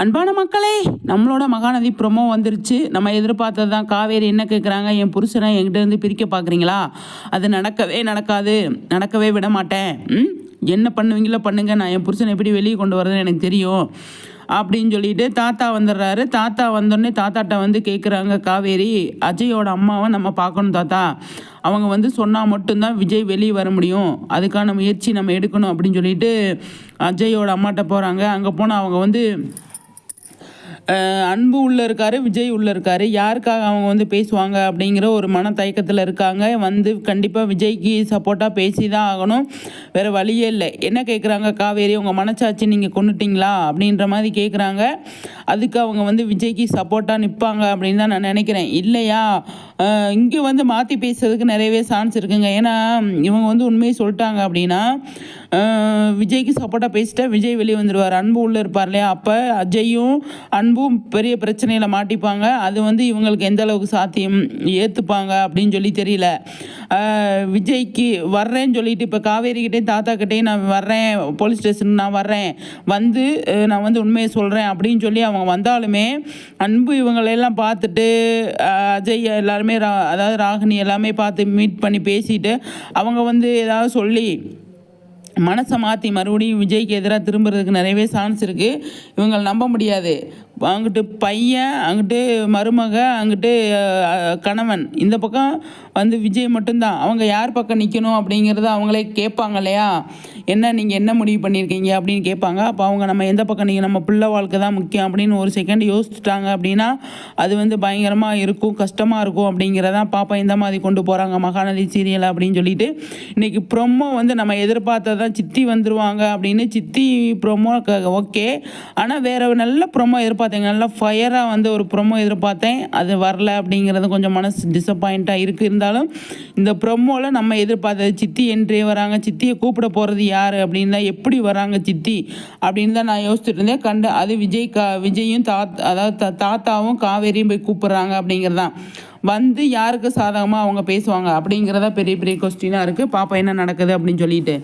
அன்பான மக்களே, நம்மளோட மகாநதி ப்ரொமோ வந்துருச்சு. நம்ம எதிர்பார்த்தது தான். காவேரி என்ன கேட்குறாங்க, என் புருஷனை என்கிட்ட இருந்து பிரிக்க பார்க்குறீங்களா? அது நடக்கவே நடக்காது, நடக்கவே விட மாட்டேன். என்ன பண்ணுவீங்களோ பண்ணுங்க, நான் என் புருஷனை எப்படி வெளியே கொண்டு வரதுன்னு எனக்கு தெரியும் அப்படின்னு சொல்லிட்டு தாத்தா வந்துடுறாரு. தாத்தா வந்தோடனே தாத்தாட்ட வந்து கேட்குறாங்க காவேரி, அஜயோட அம்மாவை நம்ம பார்க்கணும் தாத்தா. அவங்க வந்து சொன்னால் மட்டும்தான் விஜய் வெளியே வர முடியும், அதுக்கான முயற்சி நம்ம எடுக்கணும் அப்படின்னு சொல்லிட்டு அஜயோட அம்மாட்ட போகிறாங்க. அங்கே போனால் அவங்க வந்து அன்பு உள்ளே இருக்கார், விஜய் உள்ளே இருக்கார். யாருக்காக அவங்க வந்து பேசுவாங்க அப்படிங்கிற ஒரு மன தயக்கத்தில் இருக்காங்க. வந்து கண்டிப்பாக விஜய்க்கு சப்போர்ட்டாக பேசி தான் ஆகணும், வேறு வழியே இல்லை. என்ன கேட்குறாங்க காவேரி, உங்கள் மனச்சாட்சி நீங்கள் கொண்டுட்டிங்களா அப்படின்ற மாதிரி கேட்குறாங்க. அதுக்கு அவங்க வந்து விஜய்க்கு சப்போர்ட்டாக நிற்பாங்க அப்படின்னு தான் நான் நினைக்கிறேன். இல்லையா இங்கே வந்து மாற்றி பேசுறதுக்கு நிறையவே சான்ஸ் இருக்குங்க. ஏன்னா இவங்க வந்து உண்மையை சொல்லிட்டாங்க அப்படின்னா விஜய்க்கு சப்போர்ட்டாக பேசிட்டா விஜய் வெளியே வந்துடுவார். அன்பு உள்ளே இருப்பார் இல்லையா, அப்போ அஜயும் அன்பும் பெரிய பிரச்சனையில் மாட்டிப்பாங்க. அது வந்து இவங்களுக்கு எந்த அளவுக்கு சாத்தியம் ஏற்றுப்பாங்க அப்படின்னு சொல்லி தெரியல. விஜய்க்கு வர்றேன்னு சொல்லிட்டு இப்போ காவேரிக்கிட்டேயும் தாத்தாக்கிட்டேயும் நான் வர்றேன், போலீஸ் ஸ்டேஷனுக்கு நான் வர்றேன், வந்து நான் வந்து உண்மையை சொல்கிறேன் அப்படின்னு சொல்லி அவங்க வந்தாலுமே அன்பு இவங்களெல்லாம் பார்த்துட்டு அஜய் எல்லாருமே அதாவது ராகினி எல்லாமே பார்த்து மீட் பண்ணி பேசிட்டு அவங்க வந்து ஏதாவது சொல்லி மனசை மாற்றி மறுபடியும் விஜய்க்கு எதிராக திரும்புறதுக்கு நிறையவே சான்ஸ் இருக்குது. இவங்களை நம்ப முடியாது. அங்கிட்டு பையன், அங்கிட்டு மருமக, அங்கிட்டு கணவன், இந்த பக்கம் வந்து விஜய் மட்டும்தான். அவங்க யார் பக்கம் நிற்கணும் அப்படிங்கிறத அவங்களே கேட்பாங்க இல்லையா, என்ன நீங்கள் என்ன முடிவு பண்ணியிருக்கீங்க அப்படின்னு கேட்பாங்க. அப்போ அவங்க நம்ம எந்த பக்கம் நீங்கள் நம்ம பிள்ளை வாழ்க்கை தான் முக்கியம் அப்படின்னு ஒரு செகண்ட் யோசிச்சுட்டாங்க அப்படின்னா அது வந்து பயங்கரமாக இருக்கும், கஷ்டமாக இருக்கும் அப்படிங்கிறதான் பாப்பா இந்த மாதிரி கொண்டு போகிறாங்க மகாநதி சீரியல் அப்படின்னு சொல்லிட்டு. இன்றைக்கி ப்ரொமோ வந்து நம்ம எதிர்பார்த்ததான் சித்தி வந்துடுவாங்க அப்படின்னு. சித்தி ப்ரொமோ ஓகே, ஆனால் வேறு நல்ல ப்ரொமோ எதிர்பார்த்தேங்க. நல்லா ஃபயராக வந்து ஒரு ப்ரொமோ எதிர்பார்த்தேன், அது வரல அப்படிங்கிறது கொஞ்சம் மனசு டிசப்பாயிண்ட்டாக இருக்குது. இருந்தாலும் இந்த ப்ரொமோவில் நம்ம எதிர்பார்த்தது சித்தி என்ட்ரி வராங்க, சித்தியை கூப்பிட போகிறது யார் அப்படின்னு தான், எப்படி வராங்க சித்தி அப்படின்னு தான் நான் யோசிச்சுட்டு இருந்தேன். அது விஜயும் அதாவது தாத்தாவும் காவேரியும் போய் கூப்பிட்றாங்க அப்படிங்கிறதான். வந்து யாருக்கு சாதகமாக அவங்க பேசுவாங்க அப்படிங்கிறதா பெரிய பெரிய கொஸ்டினாக இருக்குது. பாப்பா என்ன நடக்குது அப்படின்னு சொல்லிட்டு.